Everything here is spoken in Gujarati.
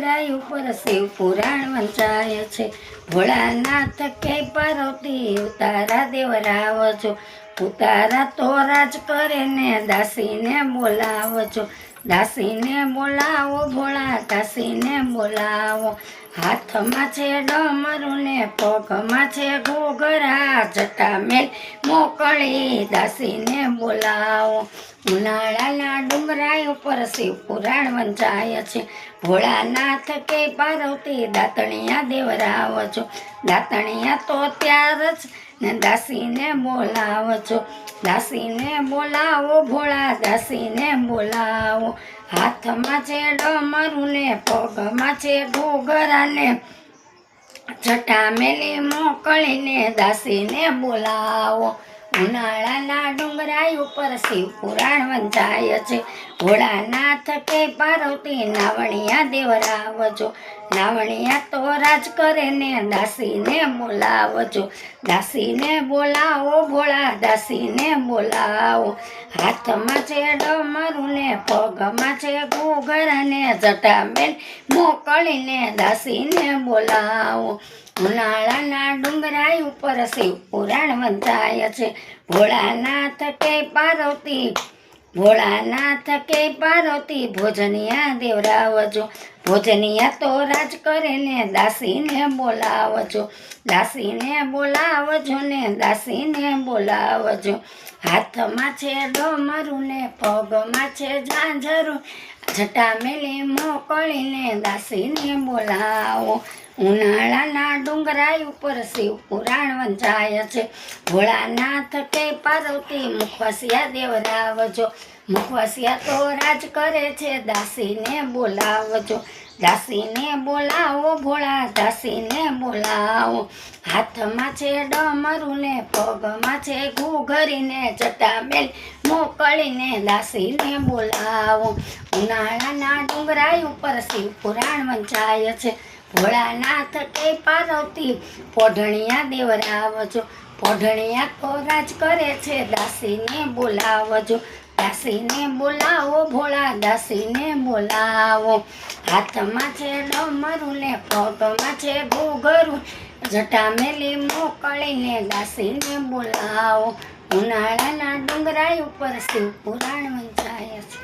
ડુંગરાઈ ઉપર શિવ પુરાણ વંચાય છે। ભોળાનાથ કે પાર્વતી ઉતારા દેવરાવજો, ઉતારા તો રાજ કરે ને દાસીને બોલાવજો, દાસીને બોલાવો ભોળા દાસીને બોલાવો। હાથમાં છે ડમરું ને પગમાં છે ઘૂઘરા, જટા મેલ મોકળી દાસીને બોલાવો। ઉનાળાના ડુંગરાઈ ઉપર શિવ પુરાણ વંચાય છે। ભોળાનાથ કે પાર્વતી દાતણિયા દેવરાવજો, દાતણિયા તો ત્યાર જ ને દાસીને બોલાવજો, દાસીને બોલાવો ભોળા દાસીને બોલાવો। હાથમાં છે ડમરું ને પગમાં છે ઘૂઘરા ને, જટા મેલી મોકળીને દાસીને બોલાવો। ઉનાળાના ડુંગરાઈ ઉપર શિવ પુરાણ વંચાય છે। ભોળાનાથ કે પાર્વતી નાવણિયા દેવરાવજો, નાવણિયા તો રાજ કરે ને દાસીને બોલાવજો, દાસીને બોલાવો ભોળા દાસીને બોલાવો। હાથમાં છે ડમરું ને પગમાં છે ઘૂઘરા ને, જટા મેલ મોકળીને દાસીને બોલાવો। ઉનાળાના ડુંગરાઈ ઉપર શિવ પુરાણ વંચાય છે। ભોળાનાથ કે પાર્વતી, ભોળાનાથ કે પાર્વતી ભોજનિયા દેવરાવજો, ભોજનિયા તો રાજ કરે ને દાસીને બોલાવજો, દાસીને બોલાવજો ને દાસીને બોલાવજો। હાથમાં છે ડમરું ને પગમાં છે ઝાંઝરું, જટા મેલી મોકળીને દાસીને બોલાવો। ઉનાળાના ડુંગરાઈ ઉપર શિવ પુરાણ વંચાય છે। ભોળાનાથ કે પાર્વતી મુખવાસિયા દેવરાવજો, મુખવાસિયા તો રાજ કરે છે દાસીને બોલાવજો, દાસીને બોલાવો ભોળા દાસીને બોલાવો। હાથમાં છે ડમરું ને પગમાં છે ઘૂઘરીને, જટા મેલ મોકળીને દાસીને બોલાવો। ઉનાળાના ડુંગરાઈ ઉપર શિવ પુરાણ વંચાય છે। ભોળાનાથ કે પાર્વતી પોઢણિયા દેવરાવજો, પોઢણિયા તો રાજ કરે છે દાસીને બોલાવજો, દાસીને બોલાવો ભોળા દાસીને બોલાવો। હાથમાં છે ડમરું ને પગમાં છે ઘૂઘરું, જટા મેલી મોકળીને દાસીને બોલાવો। ઉનાળાના ડુંગરાઈ ઉપર શિવ પુરાણ વંચાય છે।